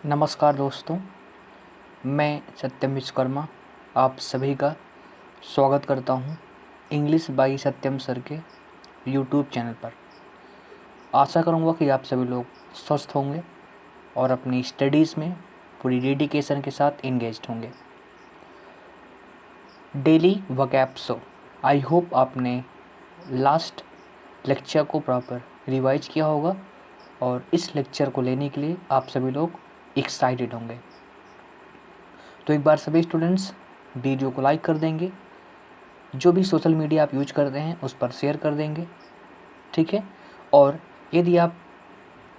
नमस्कार दोस्तों, मैं सत्यम विश्वकर्मा आप सभी का स्वागत करता हूं इंग्लिश बाई सत्यम सर के यूट्यूब चैनल पर। आशा करूंगा कि आप सभी लोग स्वस्थ होंगे और अपनी स्टडीज़ में पूरी डेडिकेशन के साथ इंगेज्ड होंगे। Daily vocab show, I hope आपने लास्ट लेक्चर को प्रॉपर रिवाइज किया होगा और इस लेक्चर को लेने के लिए आप सभी लोग एक्साइटेड होंगे। तो एक बार सभी स्टूडेंट्स वीडियो को लाइक कर देंगे, जो भी सोशल मीडिया आप यूज करते हैं उस पर शेयर कर देंगे, ठीक है। और यदि आप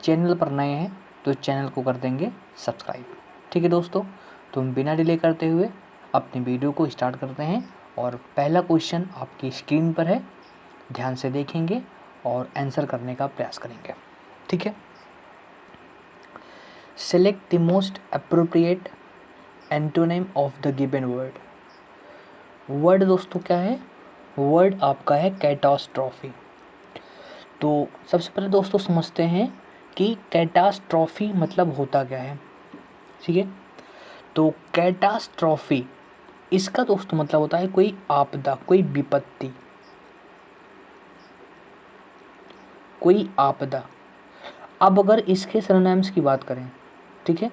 चैनल पर नए हैं तो चैनल को कर देंगे सब्सक्राइब, ठीक है दोस्तों। तो हम बिना डिले करते हुए अपनी वीडियो को स्टार्ट करते हैं और पहला क्वेश्चन आपकी स्क्रीन पर है, ध्यान से देखेंगे और आंसर करने का प्रयास करेंगे, ठीक है। Select the most appropriate antonym of the given word. Word दोस्तों क्या है? वर्ड आपका है कैटास्ट्रॉफी। तो सबसे पहले दोस्तों समझते हैं कि कैटास्ट्रॉफी मतलब होता क्या है, ठीक है। तो कैटास्ट्रॉफी इसका दोस्तों मतलब होता है कोई आपदा, कोई विपत्ति, कोई आपदा। अब अगर इसके सिनोनिम्स की बात करें, ठीक है,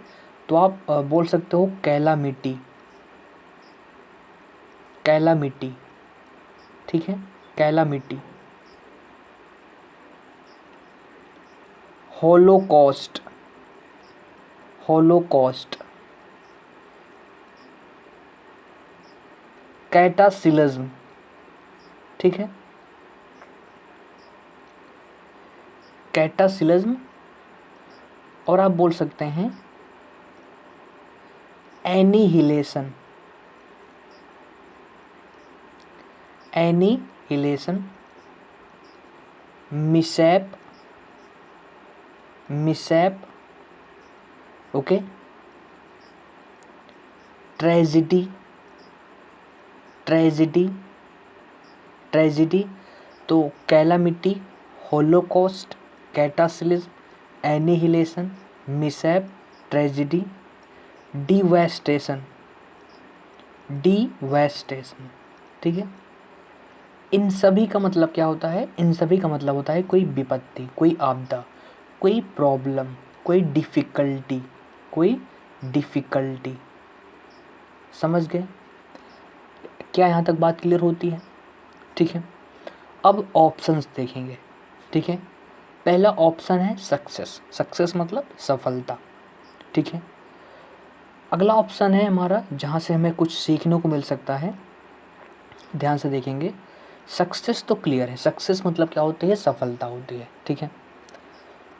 तो आप बोल सकते हो कैलामिटी, कैलामिटी, ठीक है, कैलामिटी। Holocaust, Holocaust. कैटासिलिज्म, ठीक है, कैटासिलिज्म। और आप बोल सकते हैं annihilation, annihilation, mishap, mishap, okay, tragedy, tragedy, tragedy. तो calamity, holocaust, cataclysm, annihilation, mishap, tragedy, devastation, devastation, ठीक है। इन सभी का मतलब क्या होता है? इन सभी का मतलब होता है कोई विपत्ति, कोई आपदा, कोई प्रॉब्लम, कोई डिफ़िकल्टी, कोई डिफ़िकल्टी। समझ गए? क्या यहाँ तक बात क्लियर होती है? ठीक है। अब ऑप्शंस देखेंगे, ठीक है। पहला ऑप्शन है सक्सेस, सक्सेस मतलब सफलता, ठीक है। अगला ऑप्शन है हमारा जहाँ से हमें कुछ सीखने को मिल सकता है, ध्यान से देखेंगे। सक्सेस तो क्लियर है, सक्सेस मतलब क्या होती है? सफलता होती है, ठीक है।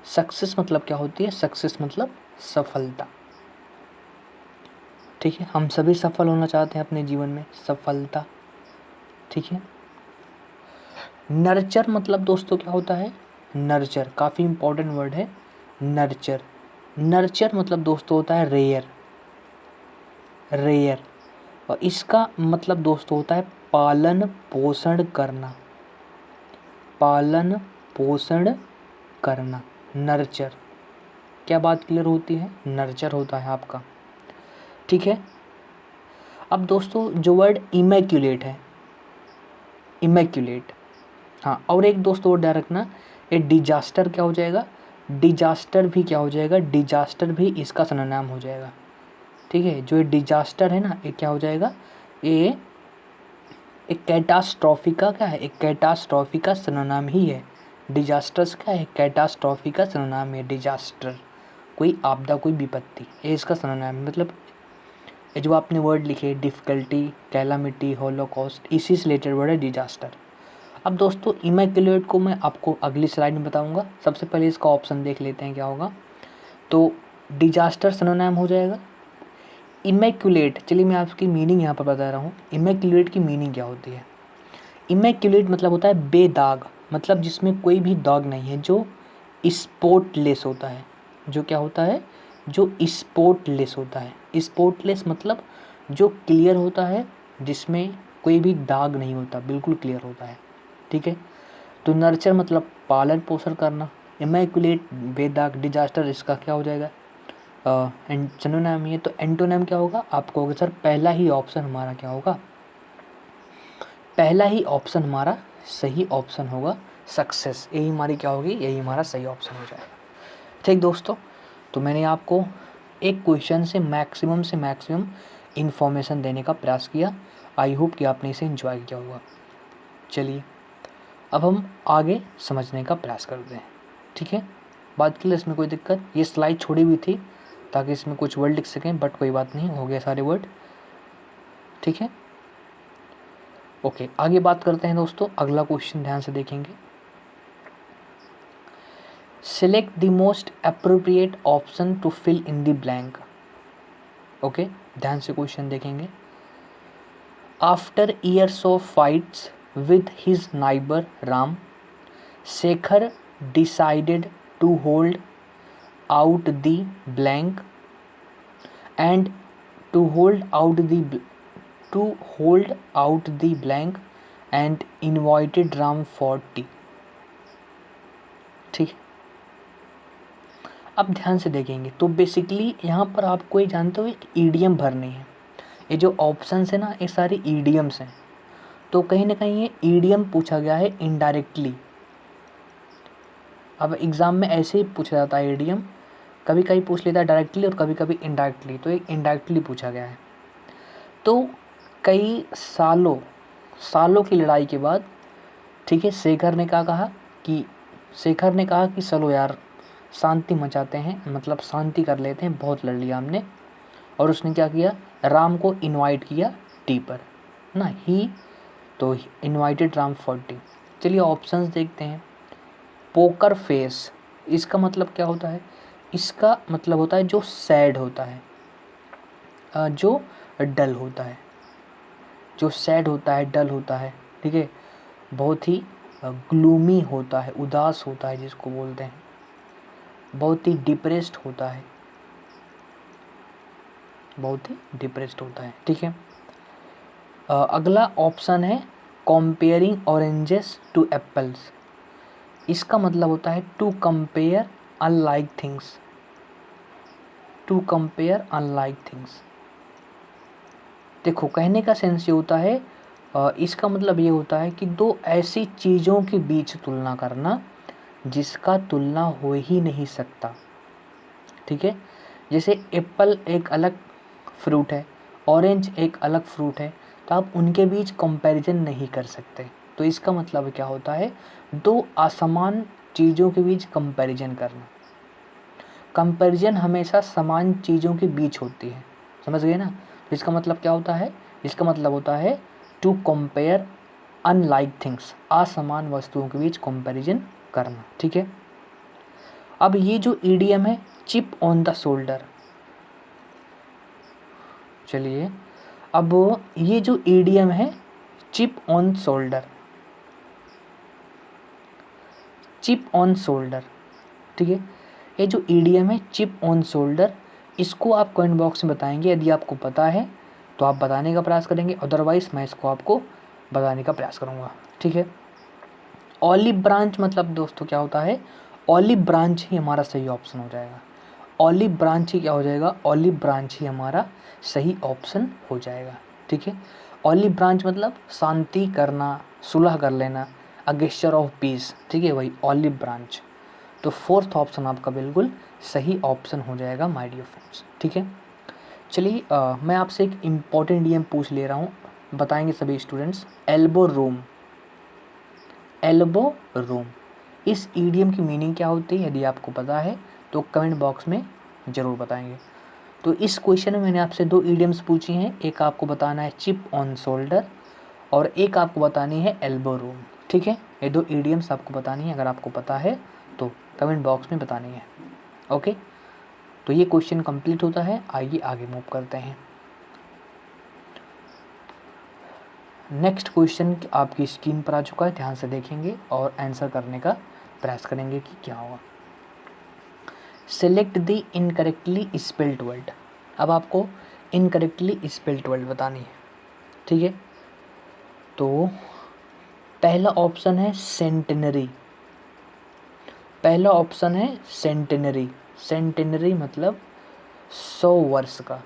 सक्सेस मतलब क्या होती है? सक्सेस मतलब सफलता, ठीक है। हम सभी सफल होना चाहते हैं अपने जीवन में, सफलता, ठीक है। नर्चर मतलब दोस्तों क्या होता है? नर्चर काफ़ी इंपॉर्टेंट वर्ड है, नर्चर। नर्चर मतलब दोस्तों होता है रेयर, रेयर। और इसका मतलब दोस्तों होता है पालन पोषण करना, पालन पोषण करना, नर्चर। क्या बात क्लियर होती है? नर्चर होता है आपका, ठीक है। अब दोस्तों जो वर्ड इमैक्युलेट है, इमैक्युलेट, हाँ, और एक दोस्तों और ध्यान रखना, ये डिजास्टर क्या हो जाएगा? डिजास्टर भी क्या हो जाएगा? डिजास्टर भी इसका सिनोनिम हो जाएगा, ठीक है। जो ये डिजास्टर है ना, ये क्या हो जाएगा? ये एक कैटास्ट्रॉफी का क्या है? एक कैटास्ट्रॉफी का सिनोनिम ही है। डिजास्टर्स क्या है? कैटास्ट्रॉफी का सिनोनिम है डिजास्टर, कोई आपदा, कोई विपत्ति, ये इसका सिनोनिम है। मतलब ये जो आपने वर्ड लिखे डिफ़िकल्टी, कैलामिटी, होलोकॉस्ट, इसी से रिलेटेड वर्ड है डिजास्टर। अब दोस्तों इमैक्युलेट को मैं आपको अगली स्लाइड में बताऊंगा। सबसे पहले इसका ऑप्शन देख लेते हैं क्या होगा। तो डिजास्टर सिनोनिम हो जाएगा इमैक्युलेट। चलिए मैं आपकी मीनिंग यहाँ पर बता रहा हूँ। इमैक्युलेट की मीनिंग क्या होती है? इमैक्युलेट मतलब होता है बेदाग, मतलब जिसमें कोई भी दाग नहीं है, जो स्पॉटलेस होता है। जो क्या होता है? जो स्पॉटलेस होता है। स्पॉटलेस मतलब जो क्लियर होता है, जिसमें कोई भी दाग नहीं होता, बिल्कुल क्लियर होता है, ठीक है। तो नर्चर मतलब पालन पोषण करना, इमैक्युलेट बेदाग, डिजास्टर इसका क्या हो जाएगा? सिनोनिम है, तो एंटोनिम क्या होगा? आपको होगा सर पहला ही ऑप्शन हमारा क्या होगा? पहला ही ऑप्शन हमारा सही ऑप्शन होगा, सक्सेस। यही हमारी क्या होगी? यही हमारा सही ऑप्शन हो जाएगा। ठीक दोस्तों, तो मैंने आपको एक क्वेश्चन से मैक्सिमम इन्फॉर्मेशन देने का प्रयास किया। आई होप कि आपने इसे एंजॉय किया होगा। चलिए अब हम आगे समझने का प्रयास करते हैं। ठीक है, बात के लिए इसमें कोई दिक्कत? ये स्लाइड छोड़ी हुई थी ताकि इसमें कुछ वर्ड लिख सकें, बट कोई बात नहीं, हो गया सारे वर्ड। ठीक है, ओके, आगे बात करते हैं दोस्तों। अगला क्वेश्चन ध्यान से देखेंगे। Select the most appropriate option to fill in the blank. Okay, ध्यान से क्वेश्चन देखेंगे। After years of fights with his neighbor Ram, Shekhar decided to hold out the blank and to hold out the blank and invited Ram for tea. ठीक है, अब ध्यान से देखेंगे तो बेसिकली यहाँ पर आपको ये जानते हो एक ईडियम भरनी है। ये जो ऑप्शंस है ना, ये सारी ईडियम्स हैं। तो कहीं ना कहीं ये ईडियम पूछा गया है इनडायरेक्टली। अब एग्ज़ाम में ऐसे ही पूछा जाता है ईडियम, कभी कभी पूछ लेता है डायरेक्टली और कभी कभी इनडायरेक्टली। तो एक इनडायरेक्टली पूछा गया है। तो कई सालों की लड़ाई के बाद, ठीक है, शेखर ने कहा कि चलो यार शांति मचाते हैं, मतलब शांति कर लेते हैं, बहुत लड़ लिया हमने। और उसने क्या किया? राम को इनवाइट किया टी पर ना, तो इनवाइटेड राम फॉर टी। चलिए ऑप्शंस देखते हैं। पोकर फेस, इसका मतलब क्या होता है? इसका मतलब होता है जो सैड होता है, जो डल होता है, जो सैड होता है, डल होता है। ठीक है, बहुत ही ग्लूमी होता है, उदास होता है जिसको बोलते हैं, बहुत ही डिप्रेस्ड होता है, बहुत ही डिप्रेस्ड होता है। ठीक है, अगला ऑप्शन है कंपेयरिंग ऑरेंजेस टू एप्पल्स। इसका मतलब होता है to compare unlike things, to compare unlike things. देखो कहने का सेंस ये होता है, इसका मतलब ये होता है कि दो ऐसी चीज़ों के बीच तुलना करना जिसका तुलना हो ही नहीं सकता। ठीक है, जैसे एप्पल एक अलग फ्रूट है, ऑरेंज एक अलग फ्रूट है, तो आप उनके बीच कंपैरिजन नहीं कर सकते। तो इसका मतलब क्या होता है? दो असमान चीज़ों के बीच कंपैरिजन करना। कंपैरिजन हमेशा समान चीज़ों के बीच होती है, समझ गए ना? तो इसका मतलब क्या होता है? इसका मतलब होता है टू कंपेयर अनलाइक थिंग्स, असमान वस्तुओं के बीच कंपैरिजन करना। ठीक है, अब ये जो ईडियम है चिप ऑन द शोल्डर, चलिए अब ये जो ईडियम है chip on shoulder, chip on shoulder, ठीक है, ये जो ईडियम है चिप ऑन शोल्डर, इसको आप कमेंट बॉक्स में बताएंगे। यदि आपको पता है तो आप बताने का प्रयास करेंगे, अदरवाइज मैं इसको आपको बताने का प्रयास करूँगा। ठीक है, ऑलिव ब्रांच मतलब दोस्तों क्या होता है? ऑलिव ब्रांच ही हमारा सही ऑप्शन हो जाएगा। ऑलिव ब्रांच ही क्या हो जाएगा? ऑलिव ब्रांच ही हमारा सही ऑप्शन हो जाएगा। ठीक है, ऑलिव ब्रांच मतलब शांति करना, सुलह कर लेना, अ गेस्चर ऑफ पीस। ठीक है, वही ऑलिव ब्रांच। तो फोर्थ ऑप्शन आपका बिल्कुल सही ऑप्शन हो जाएगा माय डियर फ्रेंड्स। ठीक है, चलिए मैं आपसे एक इम्पॉर्टेंट इडियम पूछ ले रहा हूँ, बताएंगे सभी students. Elbow room, elbow room, इस ईडियम की मीनिंग क्या होती है? यदि आपको पता है तो कमेंट बॉक्स में ज़रूर बताएंगे। तो इस क्वेश्चन में मैंने आपसे दो ईडियम्स पूछी हैं, एक आपको बताना है चिप ऑन शोल्डर और एक आपको बतानी है एल्बो रूम। ठीक है, ये दो ईडियम्स आपको बतानी है, अगर आपको पता है तो कमेंट बॉक्स में बतानी है। ओके, तो ये क्वेश्चन कंप्लीट होता है। आइए आगे मूव करते हैं। नेक्स्ट क्वेश्चन आपकी स्क्रीन पर आ चुका है, ध्यान से देखेंगे और आंसर करने का प्रयास करेंगे कि क्या होगा। Select the incorrectly spelled word. अब आपको इनकरेक्टली स्पेल्ड वर्ड बतानी है। ठीक है, तो पहला ऑप्शन है सेंटेनरी, पहला ऑप्शन है सेंटेनरी। सेंटेनरी मतलब 100 वर्ष का।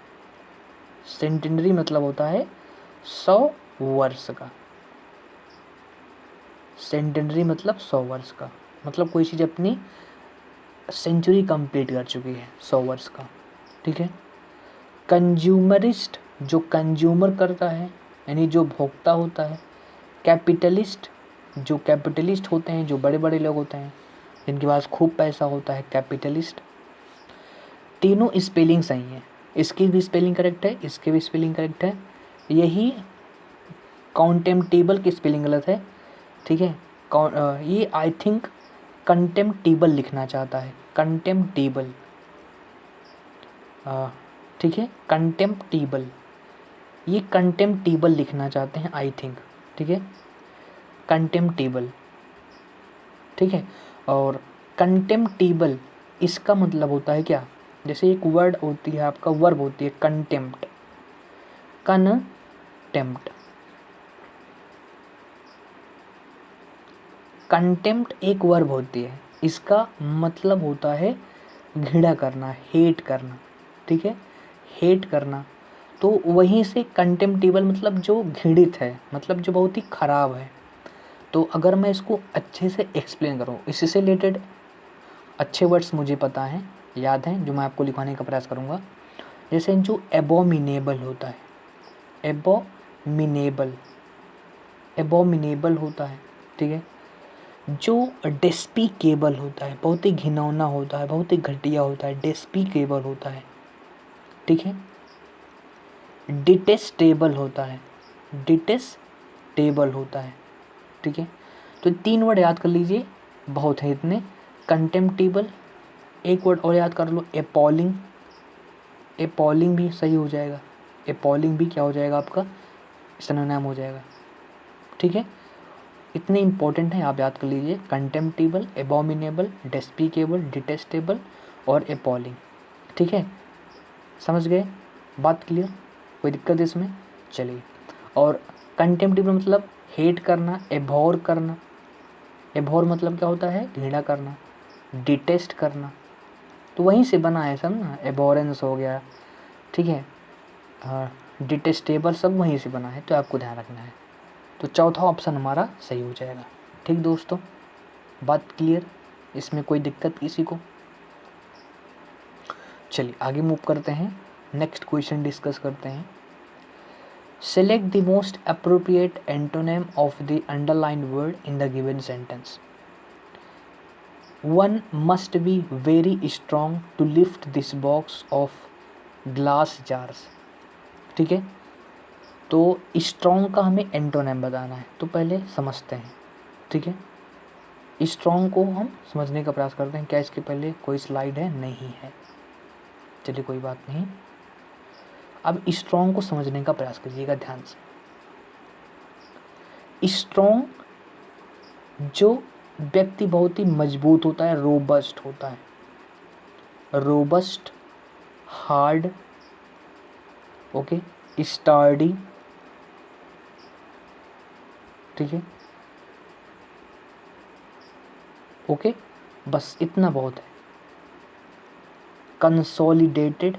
सेंटेनरी मतलब होता है 100 वर्ष का। सेंटेनरी मतलब 100 वर्ष का, मतलब कोई चीज़ अपनी सेंचुरी कंप्लीट कर चुकी है, 100 वर्ष का। ठीक है। कंज्यूमरिस्ट, जो कंज्यूमर करता है यानी जो भोक्ता होता है। कैपिटलिस्ट, जो कैपिटलिस्ट होते हैं, जो बड़े बड़े लोग होते हैं जिनके पास खूब पैसा होता है, कैपिटलिस्ट। तीनों स्पेलिंग सही है, इसकी भी स्पेलिंग करेक्ट है, इसकी भी स्पेलिंग करेक्ट है। यही काउंटेम्पटेबल की स्पेलिंग गलत है। ठीक है। ये आई थिंक कंटेम्पटेबल लिखना चाहता है, कंटेम्पटेबल। ठीक है, कंटेम्पटेबल, ये कंटेम्पटेबल लिखना चाहते हैं आई थिंक। ठीक है, कंटेम्पटेबल। ठीक है। और कंटेम्पटेबल इसका मतलब होता है क्या, जैसे एक वर्ड होती है आपका, वर्ब होती है कंटेम्प्ट, कंटेम्प्ट। कंटेम्प्ट एक वर्ब होती है, इसका मतलब होता है घृणा करना, हेट करना। ठीक है, हेट करना। तो वहीं से कंटेम्प्टेबल मतलब जो घृणित है, मतलब जो बहुत ही ख़राब है। तो अगर मैं इसको अच्छे से एक्सप्लेन करूँ, इससे रिलेटेड अच्छे वर्ड्स मुझे पता हैं, याद हैं, जो मैं आपको लिखवाने का प्रयास करूँगा। जैसे जो एबोमिनेबल होता है, एबोमिनेबल, एबोमिनेबल होता है। ठीक है। जो डेस्पिकेबल होता है, बहुत ही घिनौना होता है, बहुत ही घटिया होता है, डेस्पिकेबल होता है। ठीक है। डिटेस्टेबल होता है, डिटेस्टेबल होता है। ठीक है। तो 3 वर्ड याद कर लीजिए, बहुत है इतने। कंटेम्प्टेबल, एक वर्ड और याद कर लो, एपॉलिंग। एपॉलिंग भी सही हो जाएगा, एपॉलिंग भी क्या हो जाएगा आपका, सिनोनिम हो जाएगा। ठीक है। इतने इंपॉर्टेंट हैं, आप याद कर लीजिए, कंटेम्प्टेबल, एबोमिनेबल, डेस्पिकेबल, डिटेस्टेबल और एपॉलिंग। ठीक है, समझ गए, बात क्लियर, कोई दिक्कत इसमें? चलिए। और कंटेम्प्टेबल मतलब हेट करना, एभोर करना। एभोर मतलब क्या होता है, घृणा करना। डिटेस्ट करना, तो वहीं से बना है सब ना, एबोरेंस हो गया। ठीक है। डिटेस्टेबल सब वहीं से बना है, तो आपको ध्यान रखना है। तो चौथा ऑप्शन हमारा सही हो जाएगा। ठीक दोस्तों, बात क्लियर, इसमें कोई दिक्कत किसी को? चलिए आगे मूव करते हैं, नेक्स्ट क्वेश्चन डिस्कस करते हैं। Select the most appropriate antonym of the underline word in the given sentence. One must be very strong to lift this box of glass jars. ठीक है। तो स्ट्रॉन्ग का हमें एंटोनिम बताना है, तो पहले समझते हैं। ठीक है, स्ट्रॉन्ग को हम समझने का प्रयास करते हैं। क्या इसके पहले कोई स्लाइड है? नहीं है, चलिए कोई बात नहीं। अब स्ट्रॉन्ग को समझने का प्रयास कीजिएगा ध्यान से। स्ट्रॉन्ग, जो व्यक्ति बहुत ही मजबूत होता है, रोबस्ट होता है, रोबस्ट, हार्ड, ओके, स्टार्डी। ठीक है, ओके, बस इतना बहुत है। कंसोलिडेटेड,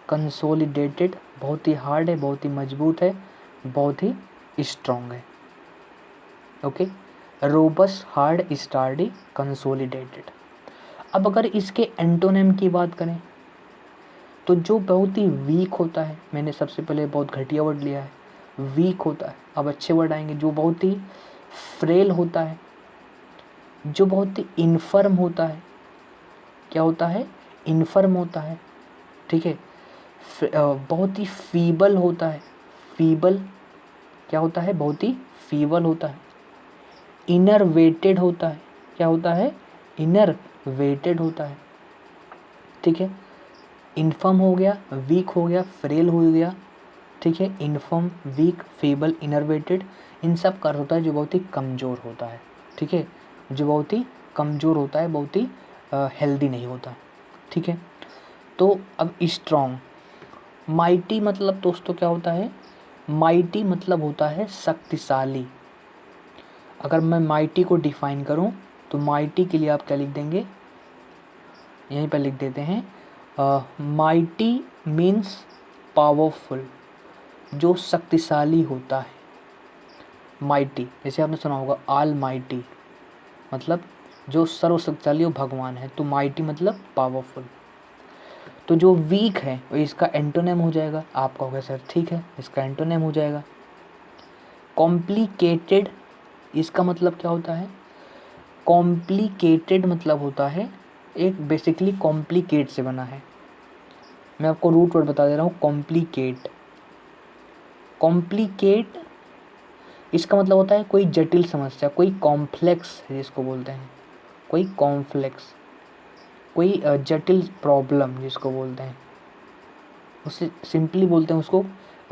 कंसोलिडेटेड बहुत ही हार्ड है, बहुत ही मजबूत है, बहुत ही स्ट्रॉन्ग है। Okay, robust, hard, sturdy, consolidated. अब अगर इसके एंटोनिम की बात करें, तो जो बहुत ही वीक होता है, मैंने सबसे पहले बहुत घटिया वर्ड लिया है, वीक होता है। अब अच्छे वर्ड आएंगे, जो बहुत ही फ्रेल होता है, जो बहुत ही इनफर्म होता है। क्या होता है? इनफर्म होता है। ठीक है। बहुत ही फीबल होता है, फीबल। क्या होता है? बहुत ही फीबल होता है। इनर वेटेड होता है। क्या होता है? इनर वेटेड होता है। ठीक है, इनफर्म हो गया, वीक हो गया, फ्रेल हो गया। ठीक है, इनफर्म, वीक, फेबल, इनरवेटेड, इन सब का अर्थ होता है जो बहुत ही कमज़ोर होता है। ठीक है, जो बहुत ही कमज़ोर होता है, बहुत ही हेल्दी नहीं होता। ठीक है। तो अब स्ट्रॉन्ग, माइटी मतलब दोस्तों क्या होता है? माइटी मतलब होता है शक्तिशाली। अगर मैं माइटी को डिफाइन करूं, तो माइटी के लिए आप क्या लिख देंगे, यहीं पर लिख देते हैं, माइटी मीन्स पावरफुल, जो शक्तिशाली होता है। माइटी जैसे आपने सुना होगा ऑल माइटी, मतलब जो सर्वशक्तिशाली वो भगवान है, तो माइटी मतलब पावरफुल। तो जो वीक है वो इसका एंटोनिम हो जाएगा। आप कहोगे सर ठीक है, इसका एंटोनिम हो जाएगा कॉम्प्लिकेटेड। इसका मतलब क्या होता है? कॉम्प्लिकेटेड मतलब होता है एक बेसिकली कॉम्प्लिकेट से बना है। मैं आपको रूट वर्ड बता दे रहा हूँ, कॉम्प्लिकेट। कॉम्प्लिकेट इसका मतलब होता है कोई जटिल समस्या, कोई कॉम्प्लेक्स जिसको बोलते हैं, कोई कॉम्प्लेक्स, कोई जटिल प्रॉब्लम जिसको बोलते हैं, उसे सिंपली बोलते हैं उसको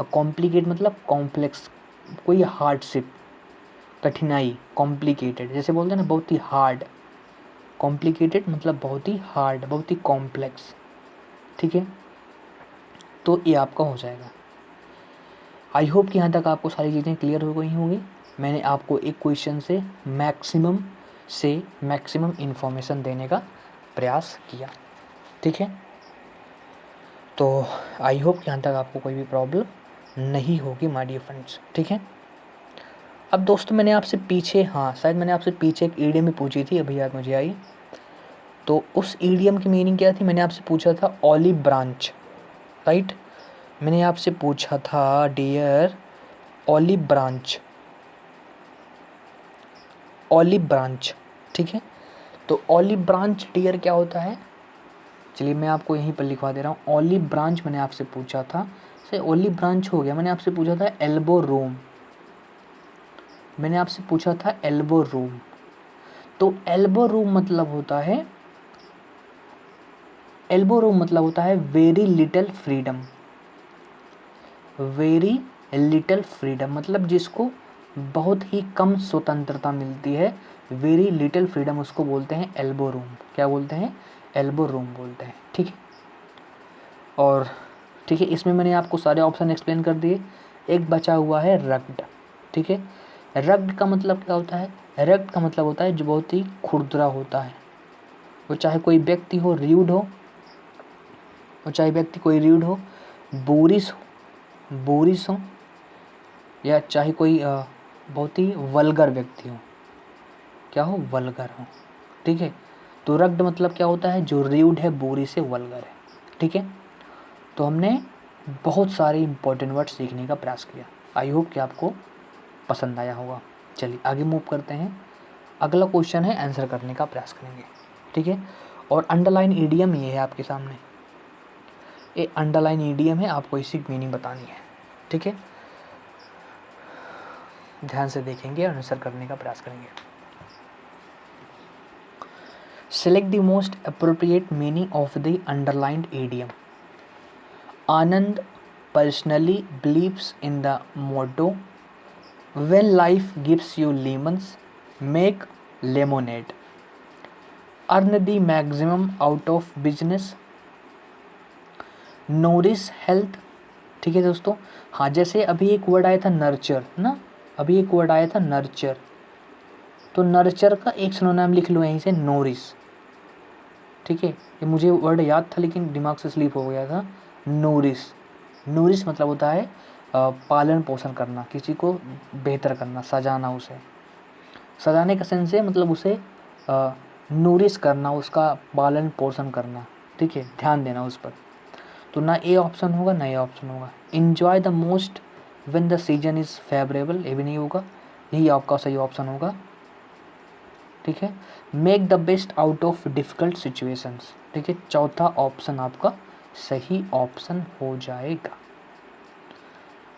कॉम्प्लिकेट, मतलब कॉम्प्लेक्स, कोई हार्डशिप, कठिनाई। कॉम्प्लिकेटेड जैसे बोलते हैं ना बहुत ही हार्ड, कॉम्प्लिकेटेड मतलब बहुत ही हार्ड, बहुत ही कॉम्प्लेक्स। ठीक है, तो ये आपका हो जाएगा। आई होप कि यहाँ तक आपको सारी चीज़ें क्लियर हो गई होंगी। मैंने आपको एक क्वेश्चन से मैक्सिमम इन्फॉर्मेशन देने का प्रयास किया। ठीक है, तो आई होप कि यहाँ तक आपको कोई भी प्रॉब्लम नहीं होगी माय डियर फ्रेंड्स। ठीक है, अब दोस्तों मैंने आपसे पीछे, हाँ शायद मैंने आपसे पीछे एक ईडियम भी पूछी थी, अभी याद मुझे आई। तो उस ईडियम की मीनिंग क्या थी? मैंने आपसे पूछा था ऑलिव ब्रांच, राइट। मैंने आपसे पूछा था dear olive branch, olive branch. ठीक है, तो ऑलिव ब्रांच डियर क्या होता है? चलिए मैं आपको यहीं पर लिखवा दे रहा हूँ। ऑलिव ब्रांच मैंने आपसे पूछा था, से ऑलिव ब्रांच हो गया। मैंने आपसे पूछा था एल्बो रूम, मैंने आपसे पूछा था एल्बो रूम। तो एल्बो रूम मतलब होता है, एल्बो रूम मतलब होता है very little freedom. Very little freedom मतलब जिसको बहुत ही कम स्वतंत्रता मिलती है, वेरी लिटिल फ्रीडम, उसको बोलते हैं एल्बो रूम। क्या बोलते हैं? एल्बो रूम बोलते हैं। ठीक है, और ठीक है, इसमें मैंने आपको सारे ऑप्शन एक्सप्लेन कर दिए। एक बचा हुआ है रग्ड। ठीक है, रग्ड का मतलब क्या होता है? रग्ड का मतलब होता है जो बहुत ही खुरदरा होता है। वो चाहे कोई व्यक्ति हो, र्यूड हो, वो चाहे व्यक्ति कोई र्यूड हो, बोरिस हो, या चाहे कोई बहुत ही वल्गर व्यक्ति हो। क्या हो? वल्गर हो। ठीक है, तो रग्ड मतलब क्या होता है? जो र्यूड है, बोरिस से वल्गर है। ठीक है, तो हमने बहुत सारे इंपॉर्टेंट वर्ड सीखने का प्रयास किया। आई होप कि आपको पसंद आया होगा। चलिए आगे मूव करते हैं। अगला क्वेश्चन है, आंसर करने का प्रयास करेंगे। ठीक है, और अंडरलाइन ईडियम ये है आपके सामने, ये अंडरलाइन ईडियम है, आपको इसी की मीनिंग बतानी है। ठीक है, ध्यान से देखेंगे और आंसर करने का प्रयास करेंगे। Select the most appropriate meaning of the underlined idiom. Anand personally believes in the motto, when life gives you lemons, make lemonade. Earn the maximum out of business, nourish health। ठीक है दोस्तों, हाँ जैसे अभी एक वर्ड आया था nurture ना, अभी एक वर्ड आया था नर्चर, तो नर्चर का एक सिनोनिम लिख लो यहीं से, नोरिश। ठीक है, ये मुझे वर्ड याद था लेकिन दिमाग से स्लीप हो गया था। नोरिश, नोरिश मतलब होता है पालन पोषण करना, किसी को बेहतर करना, सजाना, उसे सजाने का सेंस है मतलब उसे नोरिश करना, उसका पालन पोषण करना। ठीक है, ध्यान देना उस पर। तो ना ए ऑप्शन होगा ना ए ऑप्शन होगा। Enjoy the most when the season is favourable, ये भी नहीं होगा, यही आपका सही ऑप्शन होगा। ठीक है, make the best out of difficult situations. ठीक है, चौथा ऑप्शन आपका सही ऑप्शन हो जाएगा।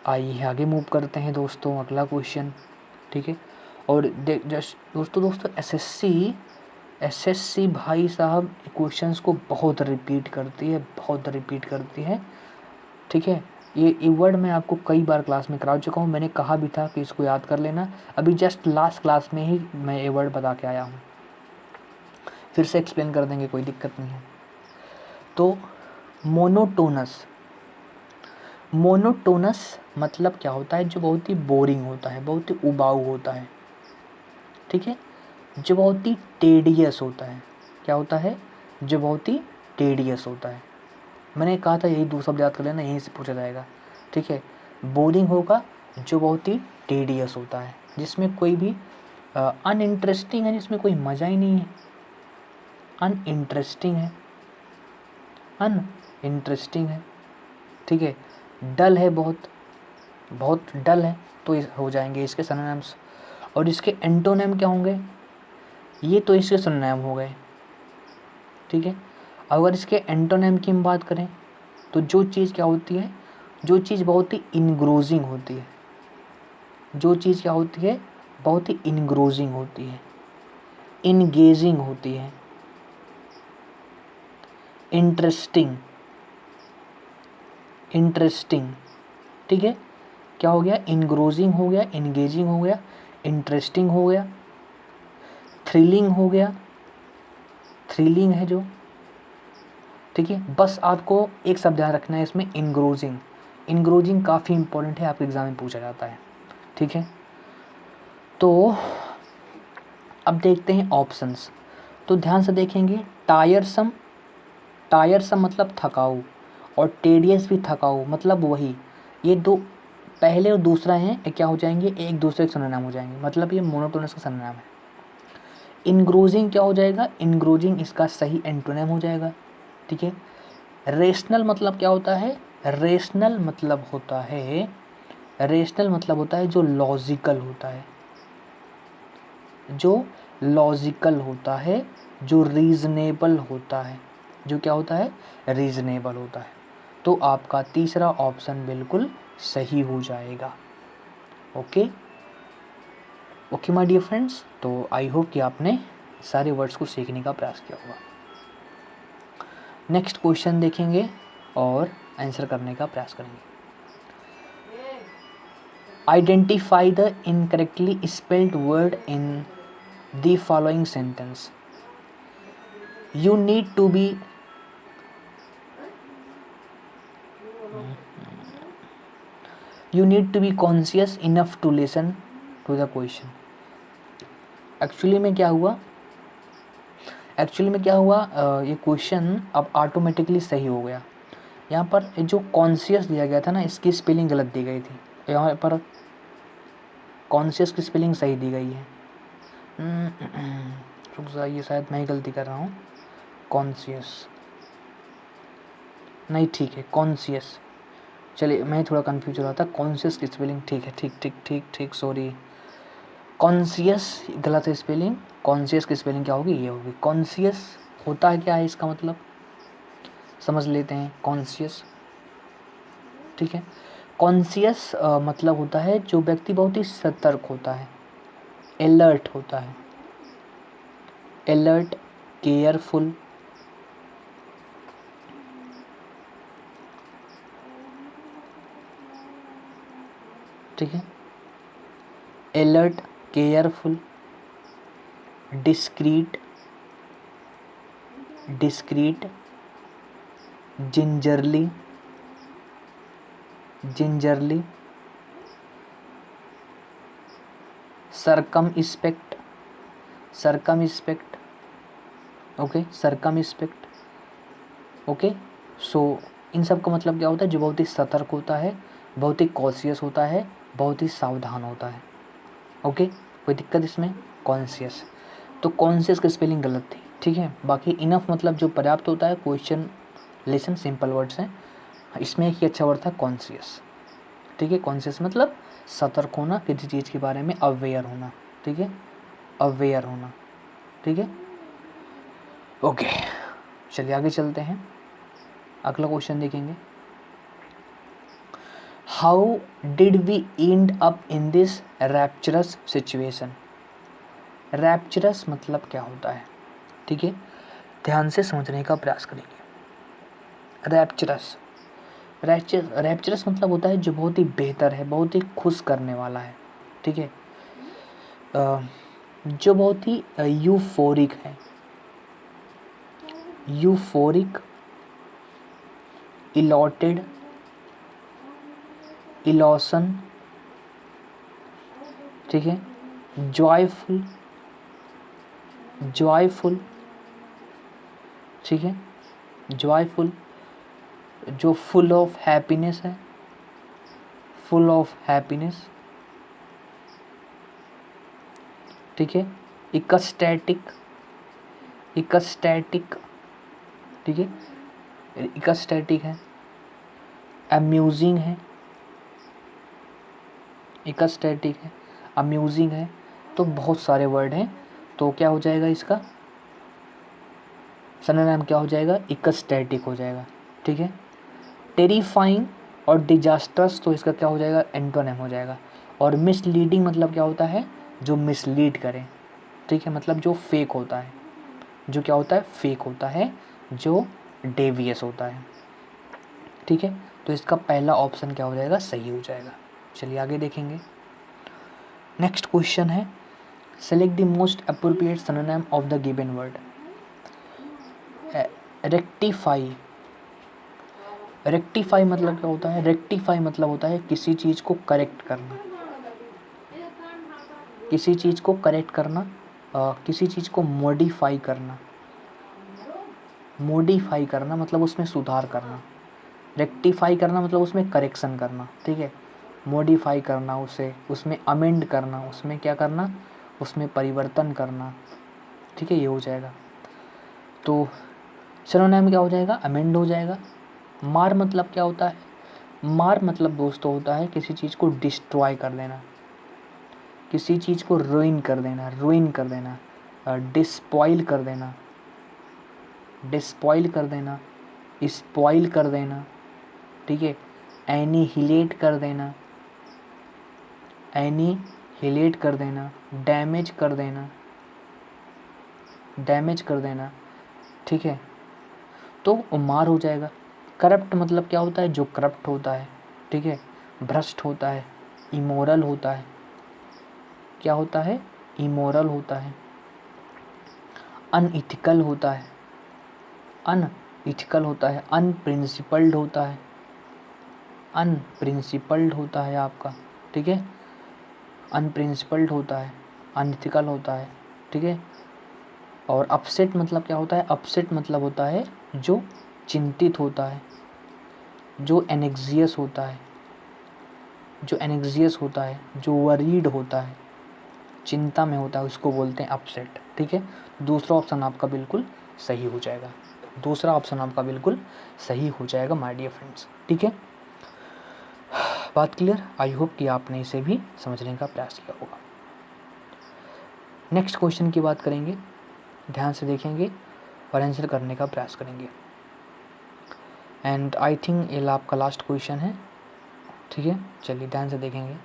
आइए आगे मूव करते हैं दोस्तों, अगला क्वेश्चन। ठीक है, और दोस्तों एसएससी भाई साहब क्वेश्चंस को बहुत रिपीट करती है, बहुत रिपीट करती है। ठीक है, ये वर्ड मैं आपको कई बार क्लास में करा चुका हूँ, मैंने कहा भी था कि इसको याद कर लेना। अभी जस्ट लास्ट क्लास में ही मैं ये वर्ड बता के आया हूँ, फिर से एक्सप्लेन कर देंगे, कोई दिक्कत नहीं है। तो मोनोटोनस, मोनोटोनस मतलब क्या होता है? जो बहुत ही बोरिंग होता है, बहुत ही उबाऊ होता है। ठीक है, जो बहुत ही टेडियस होता है। क्या होता है? जो बहुत ही टेडियस होता है। मैंने कहा था यही 2 शब्द याद कर लेना, यहीं से पूछा जाएगा, ठीक है। बोरिंग होगा जो बहुत ही टेडियस होता है, जिसमें कोई भी अनइंटरेस्टिंग है, जिसमें कोई मज़ा ही नहीं है, अनइंटरेस्टिंग है, अनइंटरेस्टिंग है, ठीक है। डल है, बहुत बहुत डल है, तो हो जाएंगे इसके सिनोनिम्स। और इसके एंटोनिम क्या होंगे, ये तो इसके सिनोनिम हो गए, ठीक है। अगर इसके एंटोनिम की हम बात करें तो जो चीज़ क्या होती है, जो चीज़ बहुत ही इनग्रोजिंग होती है, जो चीज़ क्या होती है, बहुत ही इनग्रोजिंग होती है, इंगेजिंग होती है, इंटरेस्टिंग, इंटरेस्टिंग, ठीक है। क्या हो गया, इनग्रोजिंग हो गया, इंगेजिंग हो गया, इंटरेस्टिंग हो गया, थ्रिलिंग हो गया, थ्रिलिंग है जो, ठीक है। बस आपको एक शब्द ध्यान रखना है इसमें, इनग्रोजिंग। इनग्रोजिंग काफ़ी इंपॉर्टेंट है, आपके एग्जाम में पूछा जाता है, ठीक है। तो अब देखते हैं ऑप्शंस, तो ध्यान से देखेंगे। टायरसम, टायरसम मतलब थकाऊ, और टेडियस भी थकाऊ, मतलब वही, ये दो पहले और दूसरा हैं, ये क्या हो जाएंगे, एक दूसरे के सिनोनिम हो जाएंगे, मतलब ये मोनोटोनस का सिनोनिम है। इनग्रोजिंग क्या हो जाएगा, इनग्रोजिंग इसका सही एंटोनिम हो जाएगा, ठीक है। रेशनल मतलब क्या होता है, रेशनल मतलब होता है, रेशनल मतलब होता है जो लॉजिकल होता है, जो लॉजिकल होता है, जो रीजनेबल होता है, जो क्या होता है, रीजनेबल होता है। तो आपका तीसरा ऑप्शन बिल्कुल सही हो जाएगा। Okay okay my dear friends, तो आई होप कि आपने सारे वर्ड्स को सीखने का प्रयास किया होगा। नेक्स्ट क्वेश्चन देखेंगे और आंसर करने का प्रयास करेंगे। Identify the incorrectly spelled word in the following sentence. You need to be conscious enough to listen to the question। Actually में क्या हुआ, ये क्वेश्चन अब ऑटोमेटिकली सही हो गया। यहाँ पर जो कॉन्शियस दिया गया था ना, इसकी स्पेलिंग गलत दी गई थी, यहाँ पर कॉन्शियस की स्पेलिंग सही दी गई है। रुक जा, ये शायद मैं ही गलती कर रहा हूँ, कॉन्शियस नहीं, ठीक है कॉन्शियस, चलिए मैं थोड़ा कंफ्यूज हो रहा था, कॉन्शियस की स्पेलिंग ठीक है, ठीक ठीक ठीक ठीक, सॉरी, कॉन्शियस गलत है स्पेलिंग, कॉन्शियस की स्पेलिंग क्या होगी, ये होगी। कॉन्शियस होता है क्या है, इसका मतलब समझ लेते हैं। कॉन्शियस, ठीक है। कॉन्शियस मतलब होता है जो व्यक्ति बहुत ही सतर्क होता है, अलर्ट होता है, अलर्ट, केयरफुल, ठीक है, alert, careful, discreet, discreet, gingerly, gingerly, circumspect, circumspect, okay, circumspect, okay. So इन सब का मतलब क्या होता है, जो बहुत ही सतर्क होता है, बहुत ही कॉशियस होता है, बहुत ही सावधान होता है, ओके। कोई दिक्कत इसमें, कॉन्शियस, तो कॉन्शियस की स्पेलिंग गलत थी, ठीक है। बाकी इनफ मतलब जो पर्याप्त होता है, क्वेश्चन लेसन सिंपल वर्ड्स हैं, इसमें एक ही अच्छा वर्ड था कॉन्शियस, ठीक है। कॉन्शियस मतलब सतर्क होना, किसी चीज़ के बारे में अवेयर होना, ठीक है, अवेयर होना, ठीक है, ओके। चलिए आगे चलते हैं, अगला क्वेश्चन देखेंगे। How did we end up in this rapturous situation. Rapturous मतलब क्या होता है, ठीक है, ध्यान से समझने का प्रयास करेंगे। रैप्चरस, रैप्चरस मतलब होता है जो बहुत ही बेहतर है, बहुत ही खुश करने वाला है, ठीक है, जो बहुत ही यूफोरिक है, यूफोरिक, इलॉटेड, इलॉसन, ठीक है, जॉयफुल, जॉयफुल, ठीक है, जॉयफुल, जो फुल ऑफ हैप्पीनेस है, फुल ऑफ हैप्पीनेस, ठीक है। इकस्टैटिक, इकस्टैटिक, ठीक है, इकस्टैटिक है, अम्यूजिंग है, इकस्टैटिक है, अम्यूजिंग है, तो बहुत सारे वर्ड हैं। तो क्या हो जाएगा इसका सिनोनिम, क्या हो जाएगा, इकस्टैटिक हो जाएगा, ठीक है। टेरिफाइंग और डिजास्टर्स, तो इसका क्या हो जाएगा, एंटोनिम हो जाएगा। और मिसलीडिंग मतलब क्या होता है, जो मिसलीड करे, ठीक है, मतलब जो फेक होता है, जो क्या होता है, फेक होता है, जो डेवियस होता है, ठीक है। तो इसका पहला ऑप्शन क्या हो जाएगा, सही हो जाएगा। चलिए आगे देखेंगे। नेक्स्ट क्वेश्चन है, select the most appropriate synonym of the given word. Rectify, rectify मतलब क्या होता है, रेक्टिफाई मतलब होता है किसी चीज़ को करेक्ट करना, किसी चीज़ को करेक्ट करना, किसी चीज़ को मॉडिफाई करना, मॉडिफाई करना मतलब उसमें सुधार करना, रेक्टिफाई करना मतलब उसमें करेक्शन करना, ठीक है। मॉडिफाई करना, उसे उसमें अमेंड करना, उसमें क्या करना, उसमें परिवर्तन करना, ठीक है, ये हो जाएगा। तो सिनोनिम क्या हो जाएगा, अमेंड हो जाएगा। मार मतलब क्या होता है, मार मतलब दोस्तों होता है किसी चीज़ को डिस्ट्रॉय कर देना, किसी चीज़ को रुइन कर देना, रुइन कर देना, डिस्पॉइल कर देना, डिस्पॉइल कर देना, स्पॉइल कर देना, ठीक है, एनीहिलेट कर देना, एनीहिलेट कर देना, डैमेज कर देना, डैमेज कर देना, ठीक है। तो मार हो जाएगा। करप्ट मतलब क्या होता है, जो करप्ट होता है, ठीक है, भ्रष्ट होता है, इमोरल होता है, क्या होता है, इमोरल होता है, अनइथिकल होता है, अनइथिकल होता है, अनप्रिंसिपल्ड होता है, अनप्रिंसिपल्ड होता है आपका, ठीक है, अनप्रिंसिपल्ड होता है, अनइथिकल होता है, ठीक है। और अपसेट मतलब क्या होता है, अपसेट मतलब होता है जो चिंतित होता है, जो एनेक्सियस होता है, जो एनेक्सियस होता है, जो वरीड होता है, चिंता में होता है, उसको बोलते हैं अपसेट, ठीक है। दूसरा ऑप्शन आपका बिल्कुल सही हो जाएगा, दूसरा ऑप्शन आपका बिल्कुल सही हो जाएगा माय डियर फ्रेंड्स, ठीक है। बात क्लियर, आई होप कि आपने इसे भी समझने का प्रयास किया होगा। नेक्स्ट क्वेश्चन की बात करेंगे, ध्यान से देखेंगे और आंसर करने का प्रयास करेंगे। एंड आई थिंक ये आपका लास्ट क्वेश्चन है, ठीक है। चलिए ध्यान से देखेंगे।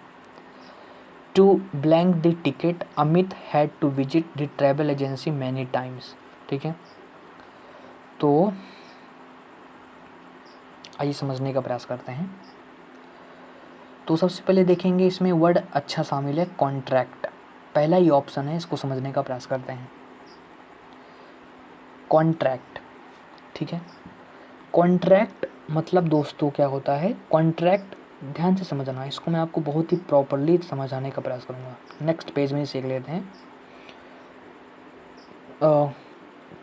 To blank the ticket Amit had to visit the travel agency many times, ठीक है। तो आइए समझने का प्रयास करते हैं। तो सबसे पहले देखेंगे इसमें वर्ड अच्छा शामिल है, कॉन्ट्रैक्ट, पहला ही ऑप्शन है, इसको समझने का प्रयास करते हैं। कॉन्ट्रैक्ट, ठीक है। कॉन्ट्रैक्ट मतलब दोस्तों क्या होता है, कॉन्ट्रैक्ट ध्यान से समझना, इसको मैं आपको बहुत ही प्रॉपरली समझाने का प्रयास करूँगा। नेक्स्ट पेज में सीख लेते हैं।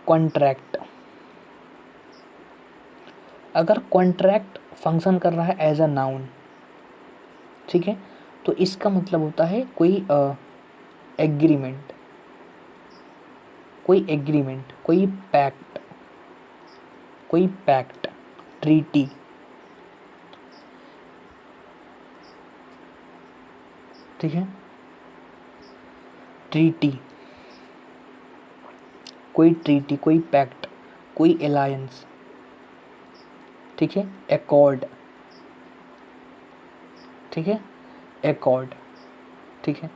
कॉन्ट्रैक्ट, अगर कॉन्ट्रैक्ट फंक्शन कर रहा है एज अ नाउन, ठीक है, तो इसका मतलब होता है कोई एग्रीमेंट, कोई एग्रीमेंट, कोई पैक्ट, कोई पैक्ट, ट्रीटी, ठीक है, ट्रीटी, कोई ट्रीटी, कोई पैक्ट, कोई एलायंस, ठीक है, एकॉर्ड, ठीक है, एकॉर्ड, ठीक है,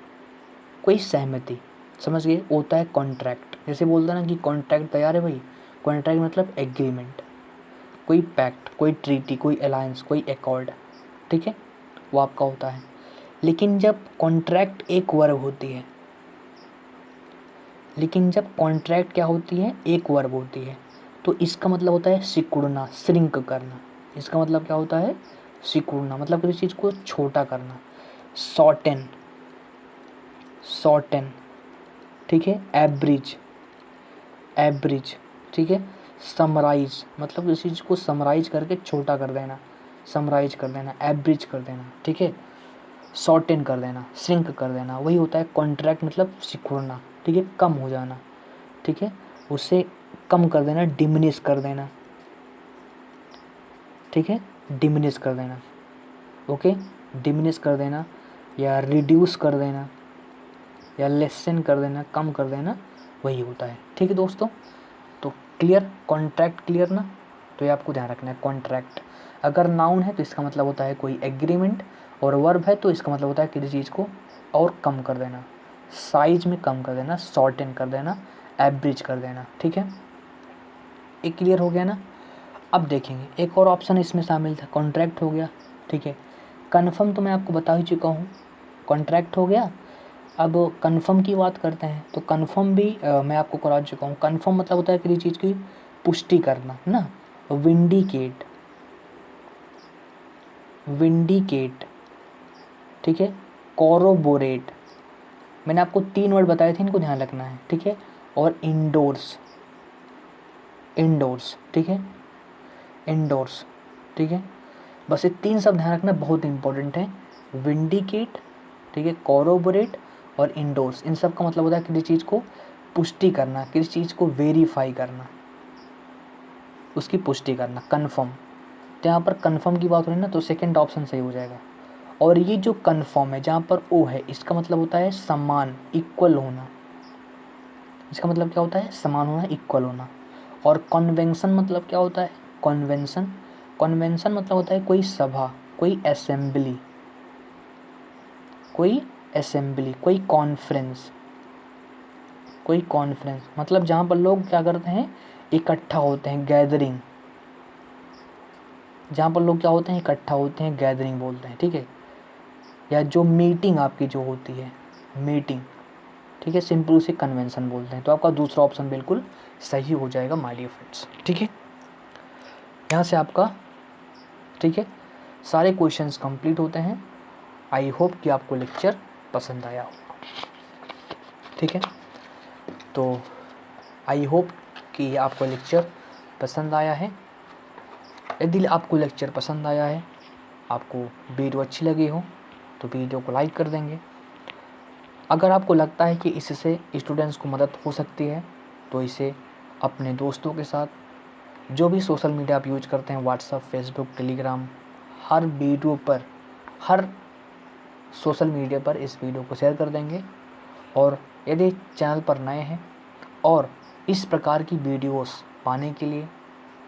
कोई सहमति, समझ गए, होता है कॉन्ट्रैक्ट। जैसे बोलता ना कि कॉन्ट्रैक्ट तैयार है भाई, कॉन्ट्रैक्ट मतलब एग्रीमेंट, कोई पैक्ट, कोई ट्रीटी, कोई अलायंस, कोई एकॉर्ड, ठीक है, वो आपका होता है। लेकिन जब कॉन्ट्रैक्ट एक वर्ब होती है, लेकिन जब कॉन्ट्रैक्ट क्या होती है, एक वर्ब होती है, तो इसका मतलब होता है सिकुड़ना, श्रिंक करना। इसका मतलब क्या होता है, सिकुड़ना, मतलब किसी चीज़ को छोटा करना, शॉर्टन, शॉर्टन, ठीक है, एब्रिज, एब्रिज, ठीक है, समराइज मतलब किसी चीज़ को समराइज करके छोटा कर देना, समराइज कर देना, एब्रिज कर देना, ठीक है, शॉर्टेन कर देना, श्रिंक कर देना, वही होता है कॉन्ट्रैक्ट मतलब सिकुड़ना, ठीक है, कम हो जाना, ठीक है, उससे कम कर देना, डिमिनिश कर देना, ठीक है, डिमिनिश कर देना, ओके, डिमिनिश कर देना या रिड्यूस कर देना या लेसन कर देना, कम कर देना, वही होता है, ठीक है दोस्तों। तो क्लियर, कॉन्ट्रैक्ट क्लियर ना, तो ये आपको ध्यान रखना है। कॉन्ट्रैक्ट अगर नाउन है तो इसका मतलब होता है कोई एग्रीमेंट, और वर्ब है तो इसका मतलब होता है किसी चीज़ को और कम कर देना, साइज में कम कर देना, शॉर्टेन कर देना, एब्रिज कर देना, ठीक है, ये क्लियर हो गया ना। अब देखेंगे एक और ऑप्शन इसमें शामिल था, कॉन्ट्रैक्ट हो गया, ठीक है, कन्फर्म तो मैं आपको बता ही चुका हूँ, कॉन्ट्रैक्ट हो गया। अब कन्फर्म की बात करते हैं तो कन्फर्म भी मैं आपको करा चुका हूँ। कन्फर्म मतलब होता है किसी चीज़ की पुष्टि करना ना, विंडिकेट, विंडिकेट, ठीक है, कोरोबोरेट, मैंने आपको 3 वर्ड बताए थे, इनको ध्यान रखना है, ठीक है, और इंडोर्स, इंडोर्स, ठीक है, इंडोर्स, ठीक है, बस ये 3 शब्द ध्यान रखना, बहुत इंपॉर्टेंट है, विंडिकेट, ठीक है, कोरोबोरेट और इंडोर्स, इन सब का मतलब होता है किसी चीज़ को पुष्टि करना, किसी चीज़ को वेरीफाई करना, उसकी पुष्टि करना, कन्फर्म। तो यहाँ पर कन्फर्म की बात हो रही है ना, तो सेकंड ऑप्शन सही हो जाएगा। और ये जो कन्फर्म है जहाँ पर ओ है, इसका मतलब होता है समान, इक्वल होना, इसका मतलब क्या होता है, समान होना, इक्वल होना। और कन्वेंशन मतलब क्या होता है, कन्वेंशन, कन्वेंशन मतलब होता है कोई सभा, कोई असेंबली, कोई असेंबली, कोई कॉन्फ्रेंस, कोई कॉन्फ्रेंस मतलब जहाँ पर लोग क्या करते हैं, इकट्ठा होते हैं, गैदरिंग, जहाँ पर लोग क्या होते हैं, इकट्ठा होते हैं, गैदरिंग बोलते हैं, ठीक है, या जो मीटिंग आपकी जो होती है, मीटिंग, ठीक है, सिंपल उसे कन्वेंशन बोलते हैं। तो आपका दूसरा ऑप्शन बिल्कुल सही हो जाएगा माय डियर फ्रेंड्स, ठीक है, यहाँ से आपका, ठीक है, सारे क्वेश्चंस कंप्लीट होते हैं। आई होप कि आपको लेक्चर पसंद आया होगा, ठीक है, तो आई होप कि आपको लेक्चर पसंद आया है। यदि आपको लेक्चर पसंद आया है, आपको वीडियो अच्छी लगी हो तो वीडियो को लाइक कर देंगे। अगर आपको लगता है कि इससे स्टूडेंट्स को मदद हो सकती है तो इसे अपने दोस्तों के साथ, जो भी सोशल मीडिया आप यूज करते हैं, व्हाट्सएप, फेसबुक, टेलीग्राम, हर वीडियो पर, हर सोशल मीडिया पर इस वीडियो को शेयर कर देंगे। और यदि चैनल पर नए हैं और इस प्रकार की वीडियोस पाने के लिए,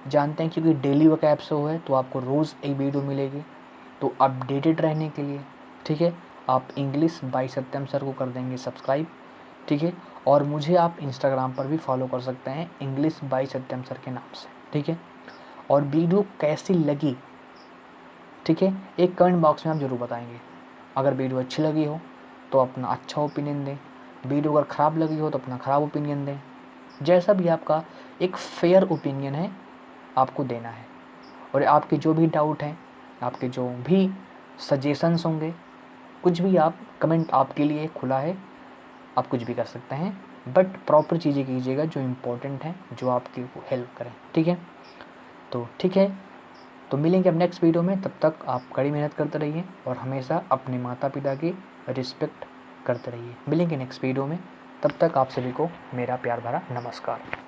जानते हैं क्योंकि डेली वर्क ऐप से है तो आपको रोज़ एक वीडियो मिलेगी, तो अपडेटेड रहने के लिए, ठीक है, आप इंग्लिश बाय सत्यम सर को कर देंगे सब्सक्राइब, ठीक है, और मुझे आप इंस्टाग्राम पर भी फॉलो कर सकते हैं इंग्लिश बाय सत्यम सर के नाम से, ठीक है। और वीडियो कैसी लगी, ठीक है, एक कमेंट बॉक्स में आप ज़रूर बताएंगे। अगर वीडियो अच्छी लगी हो तो अपना अच्छा ओपिनियन दें, वीडियो अगर ख़राब लगी हो तो अपना ख़राब ओपिनियन दें, जैसा भी आपका एक फेयर ओपिनियन है आपको देना है। और आपके जो भी डाउट हैं, आपके जो भी सजेशंस होंगे, कुछ भी आप कमेंट आपके लिए खुला है, आप कुछ भी कर सकते हैं, बट प्रॉपर चीज़ें कीजिएगा जो इम्पोर्टेंट हैं, जो आपकी हेल्प करें, ठीक है। तो ठीक है, तो मिलेंगे अब नेक्स्ट वीडियो में, तब तक आप कड़ी मेहनत करते रहिए और हमेशा अपने माता पिता की रिस्पेक्ट करते रहिए। मिलेंगे नेक्स्ट वीडियो में, तब तक आप सभी को मेरा प्यार भरा नमस्कार।